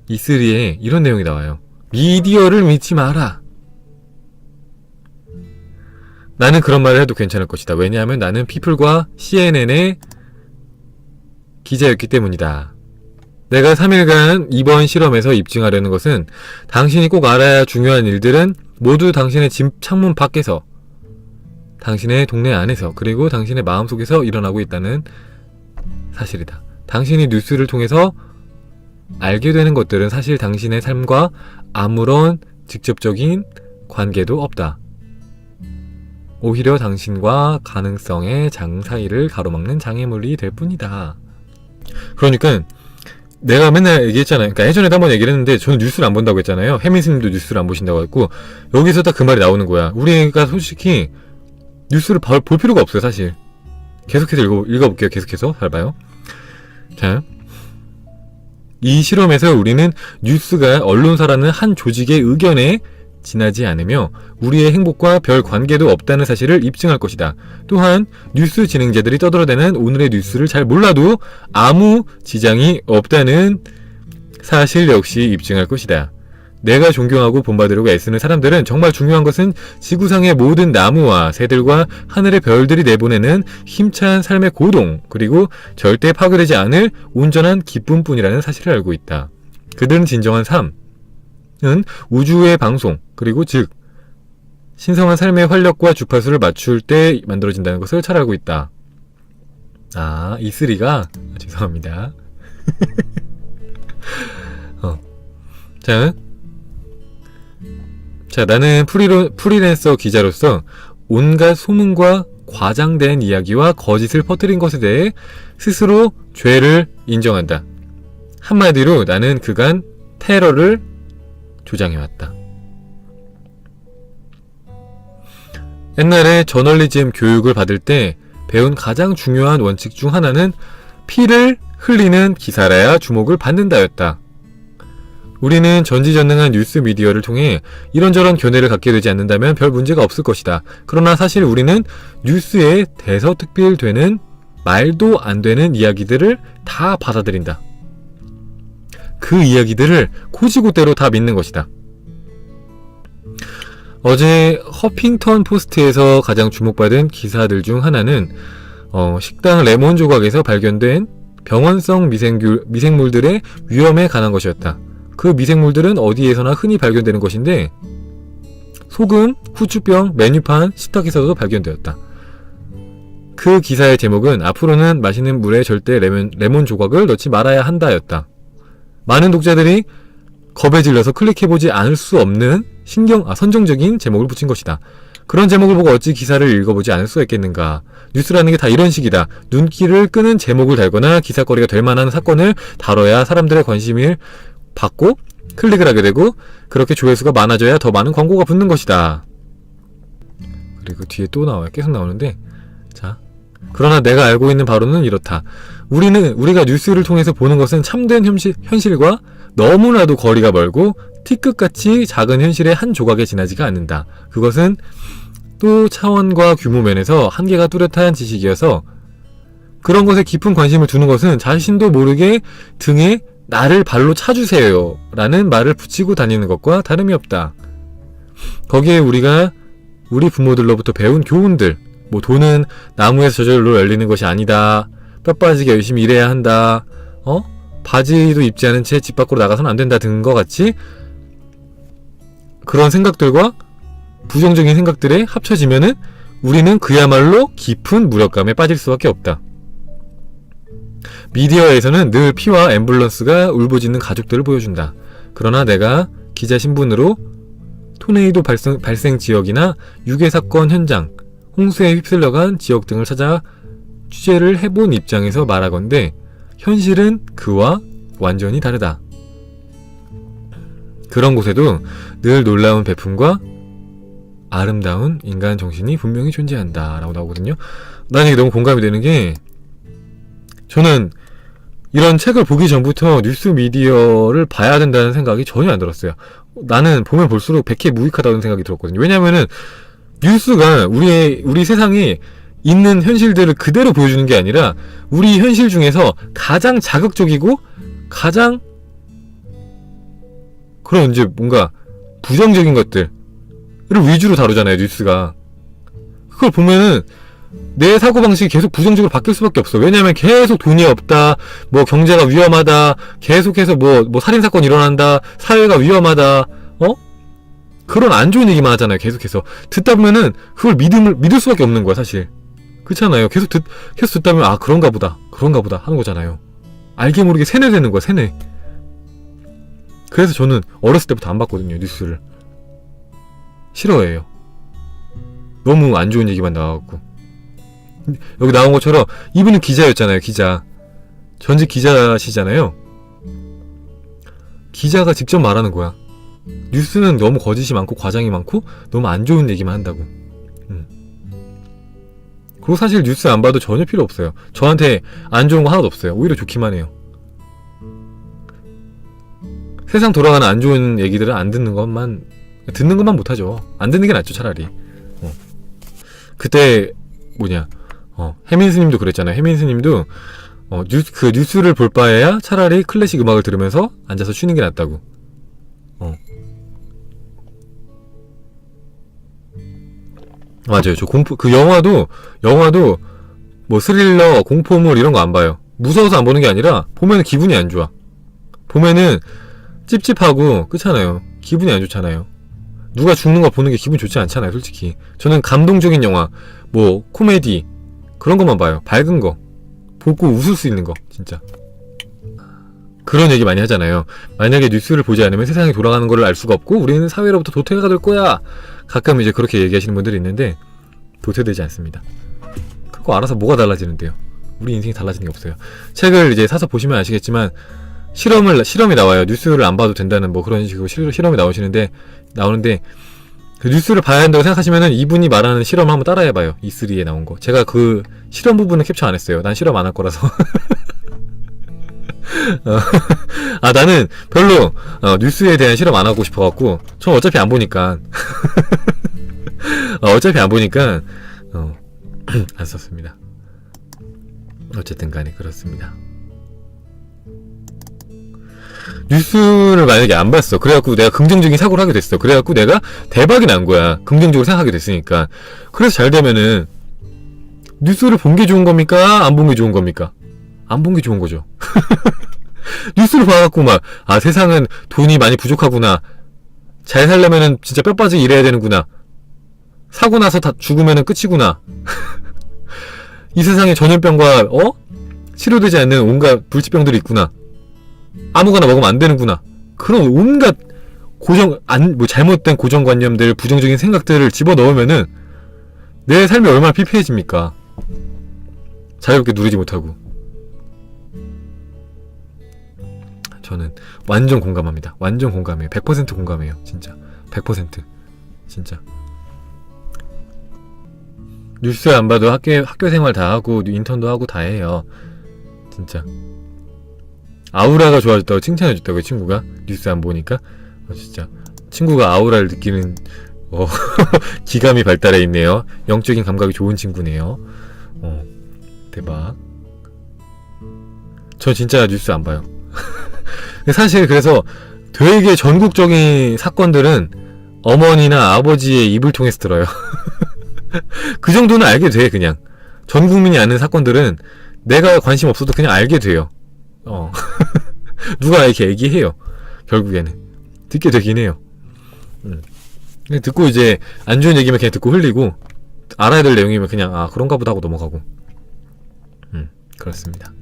E3에 이런 내용이 나와요. 미디어를 믿지 마라. 나는 그런 말을 해도 괜찮을 것이다. 왜냐하면 나는 피플과 CNN의 기자였기 때문이다. 내가 3일간 이번 실험에서 입증하려는 것은 당신이 꼭 알아야 중요한 일들은 모두 당신의 집 창문 밖에서, 당신의 동네 안에서, 그리고 당신의 마음속에서 일어나고 있다는 사실이다. 당신이 뉴스를 통해서 알게 되는 것들은 사실 당신의 삶과 아무런 직접적인 관계도 없다. 오히려 당신과 가능성의 장 사이를 가로막는 장애물이 될 뿐이다. 그러니까 내가 맨날 얘기했잖아요. 그러니까 예전에도 한번 얘기를 했는데 저는 뉴스를 안 본다고 했잖아요. 혜민스님도 뉴스를 안 보신다고 했고, 여기서 딱 그 말이 나오는 거야. 우리가 솔직히 뉴스를 볼 필요가 없어요, 사실. 계속해서 읽어볼게요. 계속해서 잘 봐요. 자, 이 실험에서 우리는 뉴스가 언론사라는 한 조직의 의견에 지나지 않으며 우리의 행복과 별 관계도 없다는 사실을 입증할 것이다. 또한 뉴스 진행자들이 떠들어대는 오늘의 뉴스를 잘 몰라도 아무 지장이 없다는 사실 역시 입증할 것이다. 내가 존경하고 본받으려고 애쓰는 사람들은 정말 중요한 것은 지구상의 모든 나무와 새들과 하늘의 별들이 내보내는 힘찬 삶의 고동, 그리고 절대 파괴되지 않을 온전한 기쁨뿐이라는 사실을 알고 있다. 그들은 진정한 삶은 우주의 방송, 그리고 즉 신성한 삶의 활력과 주파수를 맞출 때 만들어진다는 것을 잘 알고 있다. 아, E3가 죄송합니다. 자, 나는 프리랜서 기자로서 온갖 소문과 과장된 이야기와 거짓을 퍼뜨린 것에 대해 스스로 죄를 인정한다. 한마디로 나는 그간 테러를 조장해왔다. 옛날에 저널리즘 교육을 받을 때 배운 가장 중요한 원칙 중 하나는 피를 흘리는 기사라야 주목을 받는다였다. 우리는 전지전능한 뉴스 미디어를 통해 이런저런 견해를 갖게 되지 않는다면 별 문제가 없을 것이다. 그러나 사실 우리는 뉴스에 대서특필되는 말도 안 되는 이야기들을 다 받아들인다. 그 이야기들을 고지고대로 다 믿는 것이다. 어제 허핑턴 포스트에서 가장 주목받은 기사들 중 하나는 식당 레몬 조각에서 발견된 병원성 미생물들의 위험에 관한 것이었다. 그 미생물들은 어디에서나 흔히 발견되는 것인데 소금, 후추병, 메뉴판, 식탁에서도 발견되었다. 그 기사의 제목은 앞으로는 마시는 물에 절대 레몬 조각을 넣지 말아야 한다였다. 많은 독자들이 겁에 질려서 클릭해보지 않을 수 없는 선정적인 제목을 붙인 것이다. 그런 제목을 보고 어찌 기사를 읽어보지 않을 수가 있겠는가. 뉴스라는 게 다 이런 식이다. 눈길을 끄는 제목을 달거나 기사거리가 될 만한 사건을 다뤄야 사람들의 관심을 받고 클릭을 하게 되고 그렇게 조회수가 많아져야 더 많은 광고가 붙는 것이다. 그리고 뒤에 또 나와요. 계속 나오는데, 자, 그러나 내가 알고 있는 바로는 이렇다. 우리가 뉴스를 통해서 보는 것은 참된 현실과 너무나도 거리가 멀고 티끌같이 작은 현실의 한 조각에 지나지가 않는다. 그것은 또 차원과 규모 면에서 한계가 뚜렷한 지식이어서 그런 것에 깊은 관심을 두는 것은 자신도 모르게 등에 나를 발로 차주세요 라는 말을 붙이고 다니는 것과 다름이 없다. 거기에 우리가 우리 부모들로부터 배운 교훈들, 돈은 나무에서 저절로 열리는 것이 아니다, 뼈 빠지게 열심히 일해야 한다, 바지도 입지 않은 채 집 밖으로 나가서는 안 된다 등과 같이 그런 생각들과 부정적인 생각들에 합쳐지면은 우리는 그야말로 깊은 무력감에 빠질 수밖에 없다. 미디어에서는 늘 피와 앰뷸런스가 울부짖는 가족들을 보여준다. 그러나 내가 기자 신분으로 토네이도 발생 지역이나 유괴 사건 현장, 홍수에 휩쓸려간 지역 등을 찾아 취재를 해본 입장에서 말하건대 현실은 그와 완전히 다르다. 그런 곳에도 늘 놀라운 배품과 아름다운 인간 정신이 분명히 존재한다 라고 나오거든요. 난 이게 너무 공감이 되는 게, 저는 이런 책을 보기 전부터 뉴스 미디어를 봐야 된다는 생각이 전혀 안 들었어요. 나는 보면 볼수록 백해 무익하다는 생각이 들었거든요. 왜냐면은 뉴스가 우리 세상에 있는 현실들을 그대로 보여주는 게 아니라 우리 현실 중에서 가장 자극적이고 가장 그런 이제 뭔가 부정적인 것들을 위주로 다루잖아요, 뉴스가. 그걸 보면은 내 사고방식이 계속 부정적으로 바뀔 수밖에 없어. 왜냐면 계속 돈이 없다, 뭐 경제가 위험하다, 계속해서 뭐 살인사건 일어난다, 사회가 위험하다, 그런 안 좋은 얘기만 하잖아요, 계속해서. 듣다 보면은 그걸 믿을 수밖에 없는 거야, 사실. 그렇잖아요. 계속 듣다 보면, 아, 그런가 보다 하는 거잖아요. 알게 모르게 세뇌되는 거야, 세뇌. 그래서 저는 어렸을 때부터 안 봤거든요, 뉴스를. 싫어해요. 너무 안 좋은 얘기만 나와갖고. 여기 나온 것처럼 이분은 기자였잖아요, 기자. 전직 기자시잖아요. 기자가 직접 말하는 거야. 뉴스는 너무 거짓이 많고 과장이 많고 너무 안 좋은 얘기만 한다고. 그리고 사실 뉴스 안 봐도 전혀 필요 없어요. 저한테 안 좋은 거 하나도 없어요. 오히려 좋기만 해요. 세상 돌아가는 안 좋은 얘기들은 안 듣는 것만 못하죠. 안 듣는 게 낫죠, 차라리. 그때 해민스님도 그랬잖아요. 해민스님도 뉴스를 볼 바에야 차라리 클래식 음악을 들으면서 앉아서 쉬는 게 낫다고. 맞아요. 저 영화도 뭐 스릴러, 공포물 이런 거 안 봐요. 무서워서 안 보는 게 아니라 보면은 기분이 안 좋아. 보면은 찝찝하고 그렇잖아요. 기분이 안 좋잖아요. 누가 죽는 거 보는 게 기분 좋지 않잖아요, 솔직히. 저는 감동적인 영화, 뭐 코미디 그런 것만 봐요. 밝은 거 보고 웃을 수 있는 거, 진짜. 그런 얘기 많이 하잖아요. 만약에 뉴스를 보지 않으면 세상이 돌아가는 거를 알 수가 없고 우리는 사회로부터 도태가 될 거야. 가끔 이제 그렇게 얘기하시는 분들이 있는데 도태되지 않습니다. 그거 알아서 뭐가 달라지는데요. 우리 인생이 달라지는 게 없어요. 책을 이제 사서 보시면 아시겠지만 실험이 나와요. 뉴스를 안 봐도 된다는 뭐 그런 식으로 실험이 나오는데 그 뉴스를 봐야 한다고 생각하시면은 이분이 말하는 실험 한번 따라해봐요. E3에 나온 거. 제가 그 실험 부분은 캡처 안 했어요. 난 실험 안 할 거라서. 나는 별로 뉴스에 대한 실험 안 하고 싶어갖고 전 어차피 안 보니까 안 썼습니다. 어쨌든 간에 그렇습니다. 뉴스를 만약에 안 봤어. 그래갖고 내가 긍정적인 사고를 하게 됐어. 그래갖고 내가 대박이 난 거야. 긍정적으로 생각하게 됐으니까. 그래서 잘 되면은 뉴스를 본 게 좋은 겁니까? 안 본 게 좋은 겁니까? 안 본 게 좋은 거죠. 뉴스를 봐갖고 세상은 돈이 많이 부족하구나. 잘 살려면은 진짜 뼈 빠지게 일해야 되는구나. 사고 나서 다 죽으면은 끝이구나. 이 세상에 전염병과 치료되지 않는 온갖 불치병들이 있구나. 아무거나 먹으면 안 되는구나. 그런 온갖 잘못된 고정관념들, 부정적인 생각들을 집어넣으면은 내 삶이 얼마나 피폐해집니까? 자유롭게 누리지 못하고. 저는 완전 공감합니다. 완전 공감해요. 100% 공감해요. 진짜 100%. 진짜 뉴스 안 봐도 학교 생활 다 하고 인턴도 하고 다 해요. 진짜 아우라가 좋아졌다고 칭찬해줬다고 친구가. 뉴스 안 보니까. 진짜 친구가 아우라를 느끼는 기감이 발달해 있네요. 영적인 감각이 좋은 친구네요. 대박. 저 진짜 뉴스 안 봐요. 사실 그래서 되게 전국적인 사건들은 어머니나 아버지의 입을 통해서 들어요. 그 정도는 알게 돼. 그냥 전 국민이 아는 사건들은 내가 관심 없어도 그냥 알게 돼요. 누가 이렇게 얘기해요. 결국에는 듣게 되긴 해요. 듣고 이제 안 좋은 얘기면 그냥 듣고 흘리고, 알아야 될 내용이면 그냥 그런가 보다 하고 넘어가고. 그렇습니다.